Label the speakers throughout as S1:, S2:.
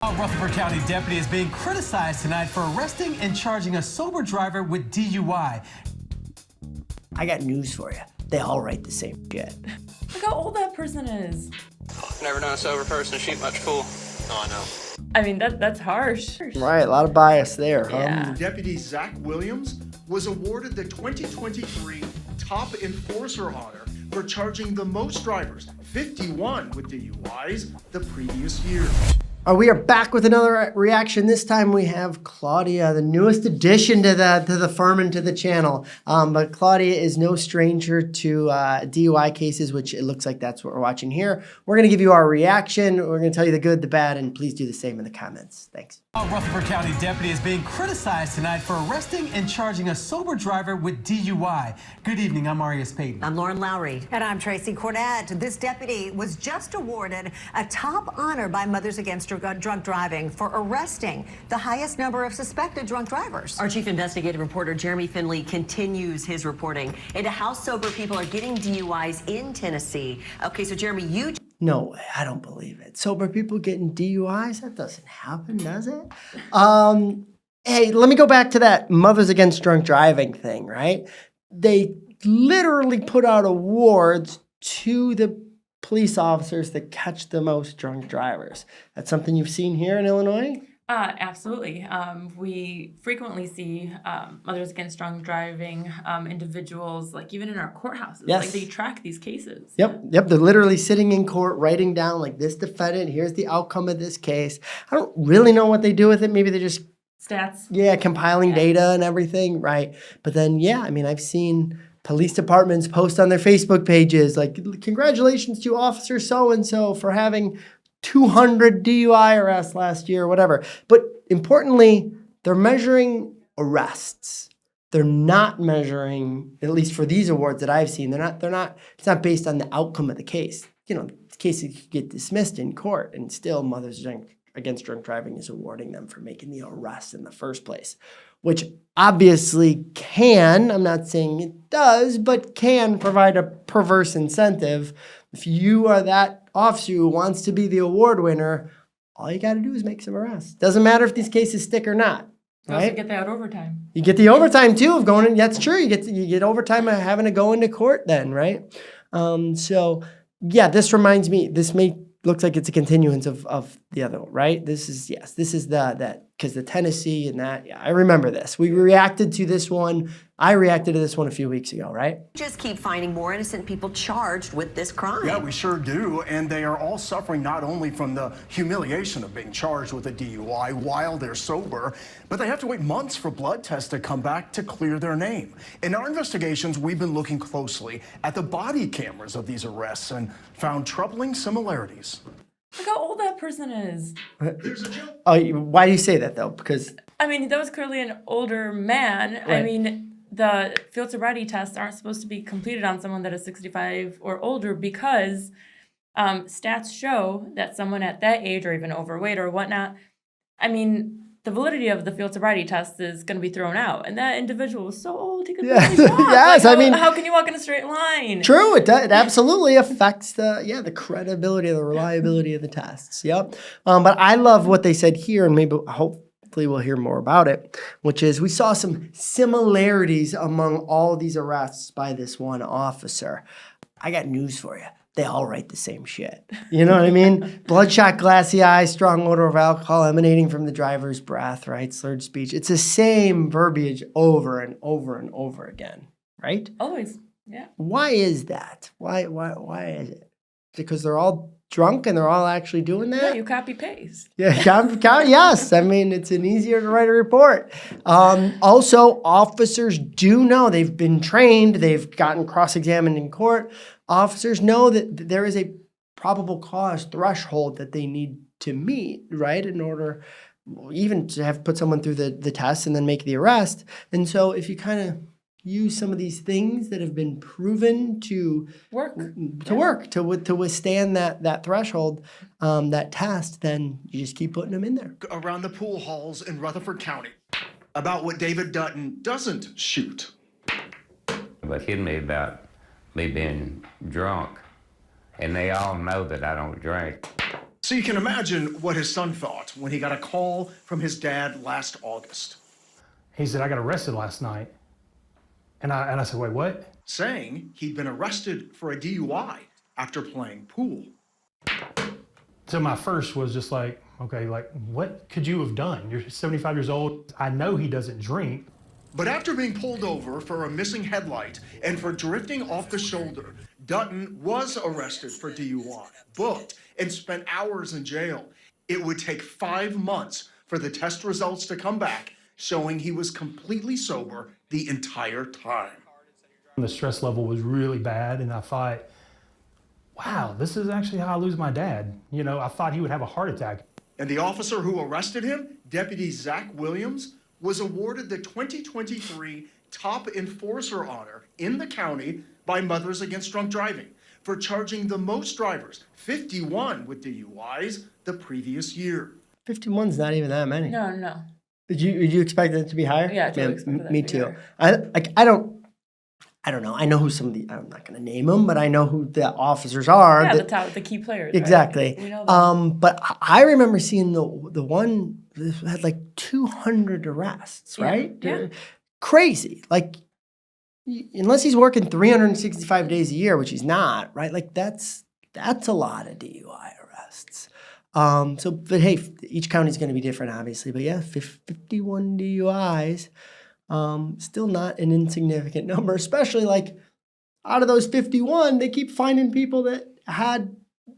S1: A Rutherford County deputy is being criticized tonight for arresting and charging a sober driver with DUI.
S2: I got news for you. They all write the same shit.
S3: Look how old that person is.
S4: Never known a sober person to shoot much fool. Oh, I know.
S3: I mean, that's harsh.
S2: Right, a lot of bias there, huh?
S3: Yeah.
S5: Deputy Zach Williams was awarded the 2023 Top Enforcer honor for charging the most drivers, 51 with DUIs, the previous year.
S2: We are back with another reaction. This time we have Klaudia, the newest addition to the firm and to the channel. But Klaudia is no stranger to DUI cases, which it looks like that's what we're watching here. We're going to give you our reaction. We're going to tell you the good, the bad, and please do the same in the comments. Thanks.
S1: A Rutherford County deputy is being criticized tonight for arresting and charging a sober driver with DUI. Good evening, I'm Arias Payton.
S6: I'm Lauren Lowry. And I'm Tracy Cornett. This deputy was just awarded a top honor by Mothers Against Drunk Driving for arresting the highest number of suspected drunk drivers.
S7: Our chief investigative reporter, Jeremy Finley, continues his reporting into how sober people are getting DUIs in Tennessee. Okay, so Jeremy, you...
S2: No way, I don't believe it. Sober people getting DUIs? That doesn't happen, does it? Hey, let me go back to that Mothers Against Drunk Driving thing, right? They literally put out awards to the police officers that catch the most drunk drivers. That's something you've seen here in Illinois?
S3: Absolutely. We frequently see Mothers Against Drunk Driving individuals, like even in our courthouses.
S2: Yes.
S3: Like they track these cases.
S2: Yep. They're literally sitting in court writing down like this defendant, here's the outcome of this case. I don't really know what they do with it. Maybe they just
S3: Stats.
S2: Compiling data and everything, right? But then, I mean, I've seen police departments post on their Facebook pages like, congratulations to Officer so-and-so for having 200 DUI arrests last year or whatever. But importantly, they're measuring arrests. They're not measuring, at least for these awards that I've seen, it's not based on the outcome of the case. You know, cases could get dismissed in court and still Mothers Against Drunk Driving is awarding them for making the arrest in the first place, which obviously can, I'm not saying it does, but can provide a perverse incentive. If you are that officer who wants to be the award winner, all you got to do is make some arrests. Doesn't matter if these cases stick or not.
S3: You
S2: right?
S3: also get that overtime.
S2: You get the overtime too of going in. That's true. You get overtime of having to go into court then, right? This reminds me. This looks like it's a continuance of the other one, right? This is that because the Tennessee and that. Yeah, I remember this. We reacted to this one. I reacted to this one a few weeks ago, right?
S7: just keep finding more innocent people charged with this crime.
S5: Yeah, we sure do. And they are all suffering not only from the humiliation of being charged with a DUI while they're sober, but they have to wait months for blood tests to come back to clear their name. In our investigations, we've been looking closely at the body cameras of these arrests and found troubling similarities.
S3: Look how old that person is.
S2: Oh, why do you say that though? Because
S3: I mean, that was clearly an older man.
S2: Right.
S3: I mean, the field sobriety tests aren't supposed to be completed on someone that is 65 or older because stats show that someone at that age or even overweight or whatnot, I mean, the validity of the field sobriety test is going to be thrown out. And that individual was so old, he could barely walk.
S2: Yes,
S3: like,
S2: I mean,
S3: how can you walk in a straight line?
S2: true, it absolutely affects the credibility, the reliability of the tests. Yep. But I love what they said here, and maybe hopefully we'll hear more about it, which is we saw some similarities among all these arrests by this one officer. I got news for you. They all write the same shit. You know what I mean? Bloodshot, glassy eyes, strong odor of alcohol emanating from the driver's breath, right? Slurred speech. It's the same verbiage over and over and over again, right?
S3: Always, yeah.
S2: Why is that? Why is it? Because they're all drunk and they're all actually doing that?
S3: Yeah, you copy paste.
S2: Yeah, yes. I mean, it's an easier to write a report. Also, officers do know, they've been trained, they've gotten cross-examined in court. Officers know that there is a probable cause threshold that they need to meet, right, in order even to have put someone through the test and then make the arrest. And so if you kind of use some of these things that have been proven to withstand that threshold, that test, then you just keep putting them in there.
S5: Around the pool halls in Rutherford County about what David Dutton doesn't shoot.
S8: But hit me about me being drunk, and they all know that I don't drink.
S5: So you can imagine what his son thought when he got a call from his dad last August.
S9: He said, I got arrested last night. And I said, wait, what?
S5: Saying he'd been arrested for a DUI after playing pool.
S9: So my first was just like, okay, like, what could you have done? You're 75 years old. I know he doesn't drink.
S5: But after being pulled over for a missing headlight and for drifting off the shoulder, Dutton was arrested for DUI, booked, and spent hours in jail. It would take 5 months for the test results to come back, showing he was completely sober the entire time.
S9: The stress level was really bad, and I thought, wow, this is actually how I lose my dad. You know, I thought he would have a heart attack.
S5: And the officer who arrested him, Deputy Zach Williams, was awarded the 2023 Top Enforcer Honor in the county by Mothers Against Drunk Driving for charging the most drivers, 51 with DUIs, the previous year.
S2: 51's not even that many.
S3: No.
S2: Did you expect it to be higher?
S3: Yeah, I totally expected that
S2: me
S3: to be
S2: too.
S3: higher.
S2: I don't know. I know who some of the. I'm not going to name them, but I know who the officers are.
S3: Yeah, the key players.
S2: Exactly.
S3: Right? We know that.
S2: But I remember seeing the one that had like 200 arrests. Right?
S3: Yeah.
S2: Crazy. Like, unless he's working 365 days a year, which he's not. Right? Like that's a lot of DUI arrests. But hey, each county's going to be different, obviously. But yeah, 51 DUIs. Still not an insignificant number, especially like out of those 51, they keep finding people that had,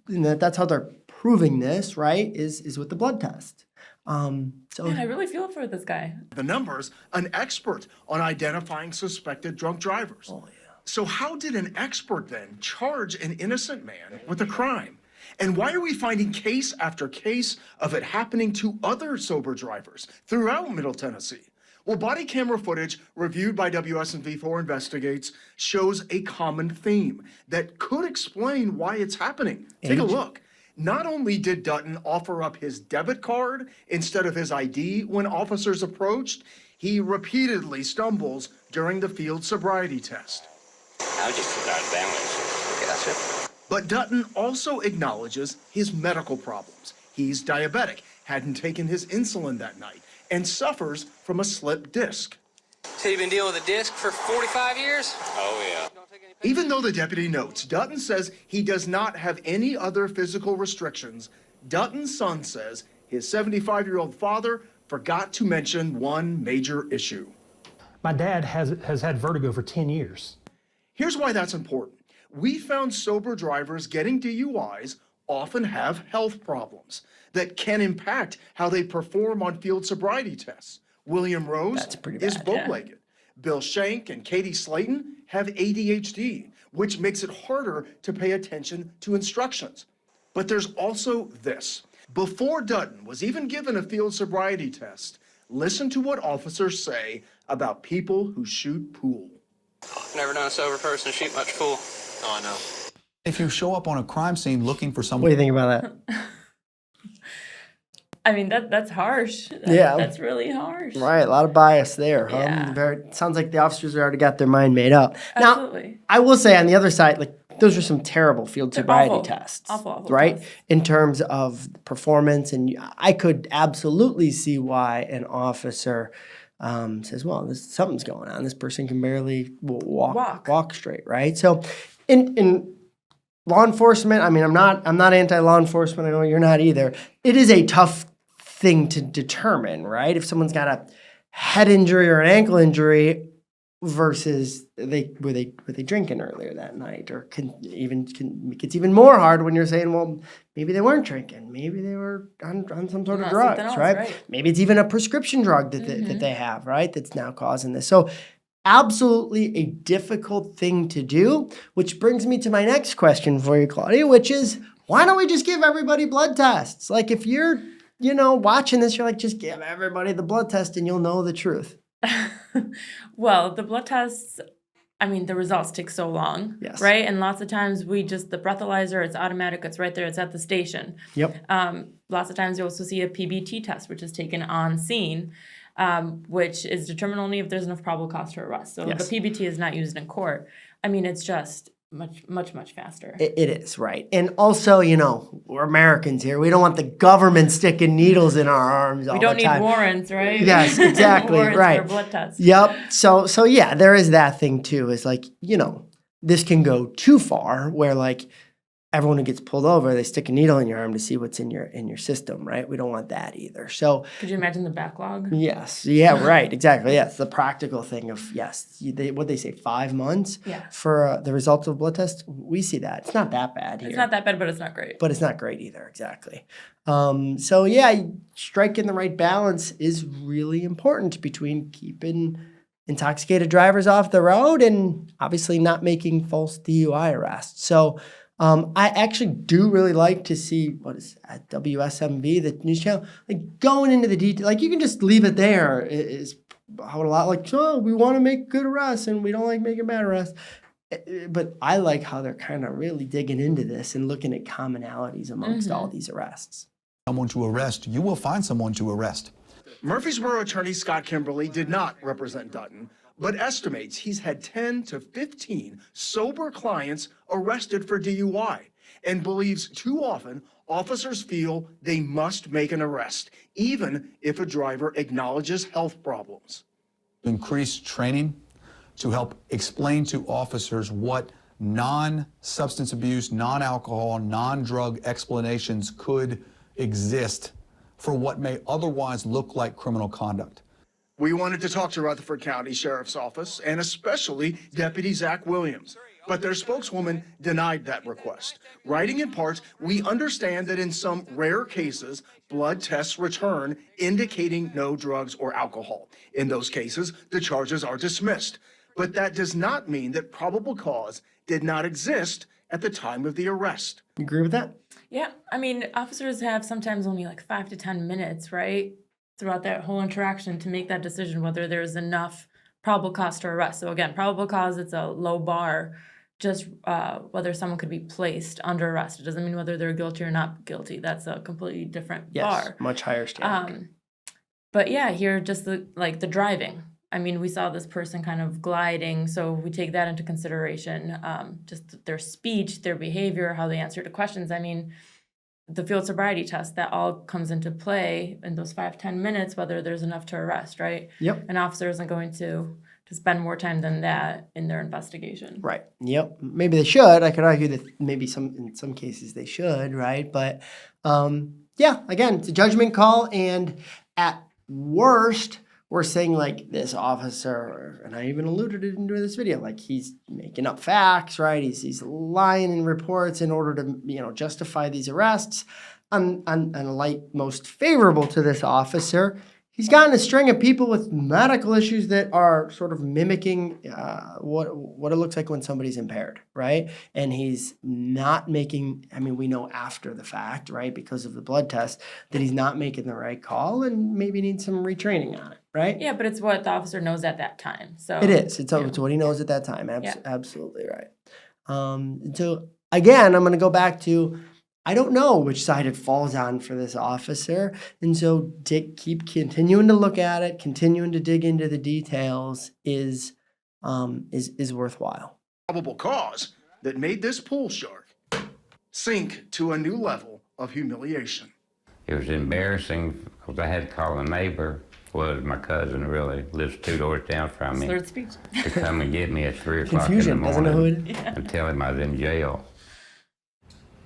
S2: and that's how they're proving this, right, is with the blood test.
S3: Man, I really feel for this guy.
S5: The numbers, an expert on identifying suspected drunk drivers.
S2: Oh, yeah.
S5: So how did an expert then charge an innocent man with a crime? And why are we finding case after case of it happening to other sober drivers throughout Middle Tennessee? Well, body camera footage reviewed by WSNV4 Investigates shows a common theme that could explain why it's happening. Take a look. Not only did Dutton offer up his debit card instead of his ID when officers approached, he repeatedly stumbles during the field sobriety test.
S8: I was just out of balance. Gotcha.
S5: But Dutton also acknowledges his medical problems. He's diabetic, hadn't taken his insulin that night, and suffers from a slipped disc.
S4: So you've been dealing with a disc for 45 years?
S8: Oh, yeah.
S5: Even though the deputy notes, Dutton says he does not have any other physical restrictions, Dutton's son says his 75-year-old father forgot to mention one major issue.
S9: My dad has had vertigo for 10 years.
S5: Here's why that's important. We found sober drivers getting DUIs often have health problems that can impact how they perform on field sobriety tests. William Rose is bow-legged. Bill Shank and Katie Slayton have ADHD, which makes it harder to pay attention to instructions. But there's also this. Before Dutton was even given a field sobriety test, listen to what officers say about people who shoot pool.
S4: Never known a sober person to shoot much pool. Oh, I know.
S10: If you show up on a crime scene looking for someone...
S2: What do you think about that?
S3: I mean, that's harsh. That's really harsh.
S2: Right, a lot of bias there.
S3: Yeah.
S2: Sounds like the officers already got their mind made up.
S3: Absolutely.
S2: Now, I will say on the other side, like those are some terrible field sobriety tests,
S3: awful
S2: right?
S3: tests.
S2: In terms of performance, and I could absolutely see why an officer says, "Well, something's going on. This person can barely walk straight," right? So, in law enforcement, I mean, I'm not anti-law enforcement. I know you're not either. It is a tough thing to determine, right? If someone's got a head injury or an ankle injury versus were they drinking earlier that night, or it gets even more hard when you're saying, well, maybe they weren't drinking, maybe they were on some sort of drugs,
S3: else,
S2: right? Maybe it's even a prescription drug that they have, right? That's now causing this. So absolutely a difficult thing to do, which brings me to my next question for you, Klaudia, which is, why don't we just give everybody blood tests? Like, if you're, watching this, you're like, just give everybody the blood test and you'll know the truth.
S3: Well, the blood tests, I mean, the results take so long, right? And lots of times the breathalyzer, it's automatic, it's right there, it's at the station.
S2: Yep.
S3: Lots of times you also see a PBT test, which is taken on scene, which is determined only if there's enough probable cause to arrest. So the PBT is not used in court. I mean, it's just much faster.
S2: It is, right. And also, we're Americans here. We don't want the government sticking needles in our arms all the time.
S3: We don't need warrants, right?
S2: Yes, exactly,
S3: warrants
S2: right.
S3: for blood tests.
S2: Yep. So yeah, there is that thing too. Is like, this can go too far where like everyone who gets pulled over, they stick a needle in your arm to see what's in your system, right? We don't want that either. So
S3: could you imagine the backlog?
S2: yes. Yeah, right. Exactly. Yes. The practical thing of, yes, what they say, 5 months for the results of a blood test. We see that. It's not that bad here.
S3: It's not that bad, but it's not great.
S2: But it's not great either. Exactly. So yeah, striking the right balance is really important between keeping intoxicated drivers off the road and obviously not making false DUI arrests. So I actually do really like to see, what is that, WSMV, the news channel, like going into the detail. Like you can just leave it there is how a lot like, we want to make good arrests and we don't like making bad arrests. But I like how they're kind of really digging into this and looking at commonalities amongst all these arrests.
S10: Someone to arrest, you will find someone to arrest.
S5: Murfreesboro attorney Scott Kimberly did not represent Dutton, but estimates he's had 10 to 15 sober clients arrested for DUI and believes too often officers feel they must make an arrest, even if a driver acknowledges health problems.
S10: Increase training to help explain to officers what non-substance abuse, non-alcohol, non-drug explanations could exist for what may otherwise look like criminal conduct.
S5: We wanted to talk to Rutherford County Sheriff's Office and especially Deputy Zach Williams, but their spokeswoman denied that request, writing in part, "We understand that in some rare cases, blood tests return indicating no drugs or alcohol. In those cases, the charges are dismissed. But that does not mean that probable cause did not exist at the time of the arrest."
S2: You agree with that?
S3: Yeah, I mean, officers have sometimes only like 5 to 10 minutes, right, throughout that whole interaction to make that decision whether there's enough probable cause to arrest. So again, probable cause, it's a low bar, just whether someone could be placed under arrest. It doesn't mean whether they're guilty or not guilty. That's a completely different bar.
S2: Much higher standard.
S3: But yeah, here just the driving. I mean, we saw this person kind of gliding, so we take that into consideration. Just their speech, their behavior, how they answer to questions. I mean, the field sobriety test, that all comes into play in those 5-10 minutes, whether there's enough to arrest, right?
S2: Yep.
S3: An officer isn't going to spend more time than that in their investigation.
S2: Right. Yep. Maybe they should. I could argue that maybe in some cases they should, right? But yeah, again, it's a judgment call, and at worst, we're saying like this officer, and I even alluded to it in this video, like he's making up facts, right? He's lying in reports in order to justify these arrests. On a light most favorable to this officer, he's gotten a string of people with medical issues that are sort of mimicking what it looks like when somebody's impaired, right? And he's not making, I mean, we know after the fact, right, because of the blood test, that he's not making the right call and maybe needs some retraining on it, right?
S3: Yeah, but it's what the officer knows at that time. So
S2: it is. It's what he knows at that time. Absolutely right. So again, I'm going to go back to, I don't know which side it falls on for this officer. And so keep continuing to look at it, continuing to dig into the details is worthwhile.
S5: Probable cause that made this pool shark sink to a new level of humiliation.
S8: It was embarrassing because I had to call a neighbor, was my cousin really, lives 2 doors down from me,
S3: slurred speech,
S8: to come and get me at 3 o'clock
S2: Confusion,
S8: in the
S2: doesn't know who
S8: morning
S2: it is.
S8: and tell him I was in jail.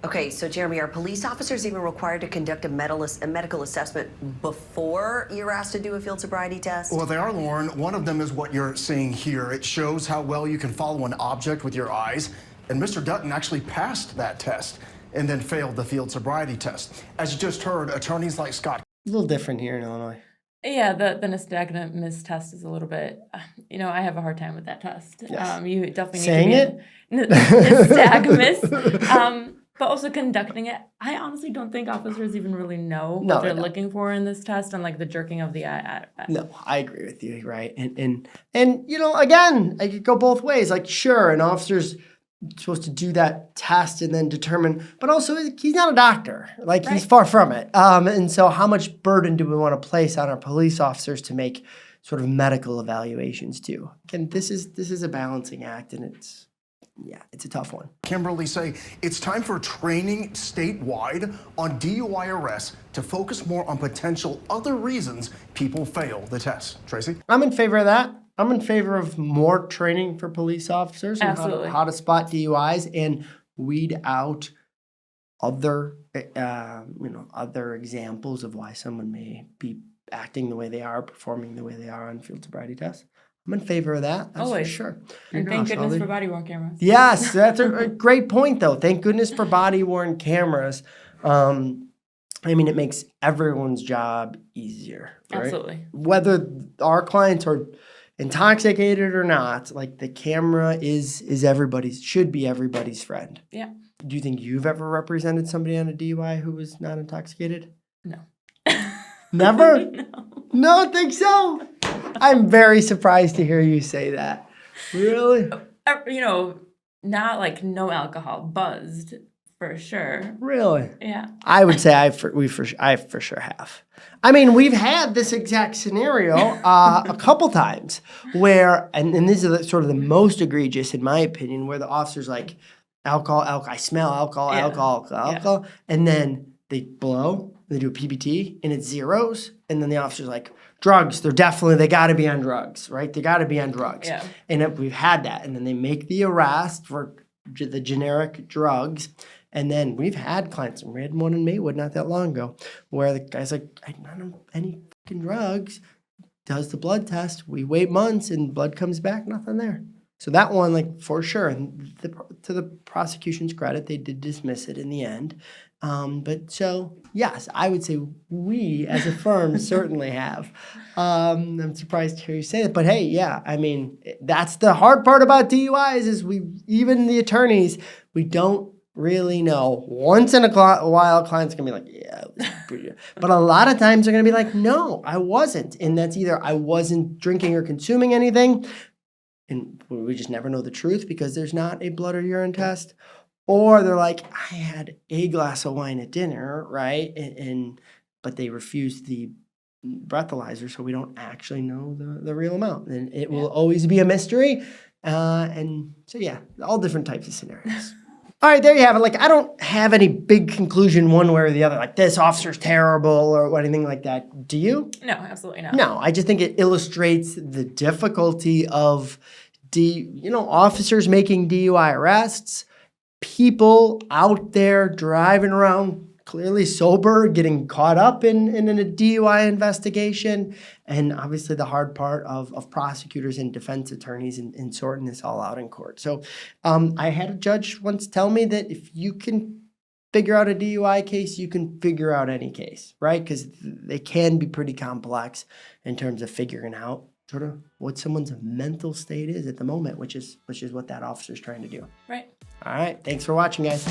S7: Okay, so Jeremy, are police officers even required to conduct a medical assessment before you're asked to do a field sobriety test?
S5: Well, they are, Lauren. One of them is what you're seeing here. It shows how well you can follow an object with your eyes. And Mr. Dutton actually passed that test and then failed the field sobriety test. As you just heard, attorneys like Scott.
S2: A little different here in Illinois.
S3: Yeah, the nystagmus test is a little bit, I have a hard time with that test.
S2: Yes.
S3: You definitely
S2: Saying
S3: need to be nystagmus. But also conducting it, I honestly don't think officers even really know what they're looking for in this test, and like the jerking of the eye.
S2: No, I agree with you, right? And again, I could go both ways. Like, sure, an officer's supposed to do that test and then determine, but also he's not a doctor. Like, he's far from it. And so how much burden do we want to place on our police officers to make sort of medical evaluations too? Again, this is a balancing act, and yeah, it's a tough one.
S5: Kimberly say it's time for training statewide on DUI arrests to focus more on potential other reasons people fail the test. Tracy?
S2: I'm in favor of that. I'm in favor of more training for police officers on
S3: Absolutely.
S2: how to spot DUIs and weed out other, other examples of why someone may be acting the way they are, performing the way they are on field sobriety tests. I'm in favor of that. That's
S3: Always.
S2: for sure.
S3: And thank goodness for body-worn cameras.
S2: Yes, that's a great point, though. Thank goodness for body-worn cameras. I mean, it makes everyone's job easier. Right?
S3: Absolutely.
S2: Whether our clients are intoxicated or not, like the camera is everybody's, should be everybody's friend.
S3: Yeah.
S2: Do you think you've ever represented somebody on a DUI who was not intoxicated?
S3: No.
S2: Never?
S3: No.
S2: No, think so. I'm very surprised to hear you say that. Really?
S3: Not like no alcohol, buzzed for sure.
S2: Really?
S3: Yeah.
S2: I would say I for sure have. I mean, we've had this exact scenario a couple times where, and these are sort of the most egregious in my opinion, where the officer's like, alcohol, I smell alcohol,
S3: Yeah.
S2: alcohol, and then they blow, they do a PBT, and it's zeros, and then the officer's like, drugs, they got to be on drugs, right? They got to be on drugs.
S3: Yeah.
S2: And we've had that, and then they make the arrest for the generic drugs, and then we've had clients, and we had one in Maywood not that long ago, where the guy's like, I don't have any fucking drugs, does the blood test, we wait months, and blood comes back, nothing there. So that one, like, for sure, and to the prosecution's credit, they did dismiss it in the end. But so, yes, I would say we as a firm certainly have. I'm surprised to hear you say that. But hey, yeah, I mean, that's the hard part about DUIs is even the attorneys, we don't really know. Once in a while, clients are going to be like, yeah, it was pretty good. But a lot of times they're going to be like, no, I wasn't. And that's either I wasn't drinking or consuming anything, and we just never know the truth because there's not a blood or urine test. Or they're like, I had a glass of wine at dinner, right? But they refused the breathalyzer, so we don't actually know the real amount. And it will always be a mystery. And so, yeah, all different types of scenarios. All right, there you have it. Like, I don't have any big conclusion one way or the other, like this officer's terrible or anything like that. Do you?
S3: No, absolutely not.
S2: No, I just think it illustrates the difficulty of officers making DUI arrests, people out there driving around clearly sober, getting caught up in a DUI investigation, and obviously the hard part of prosecutors and defense attorneys in sorting this all out in court. So I had a judge once tell me that if you can figure out a DUI case, you can figure out any case, right? Because they can be pretty complex in terms of figuring out sort of what someone's mental state is at the moment, which is what that officer's trying to do.
S3: Right.
S2: All right. Thanks for watching, guys.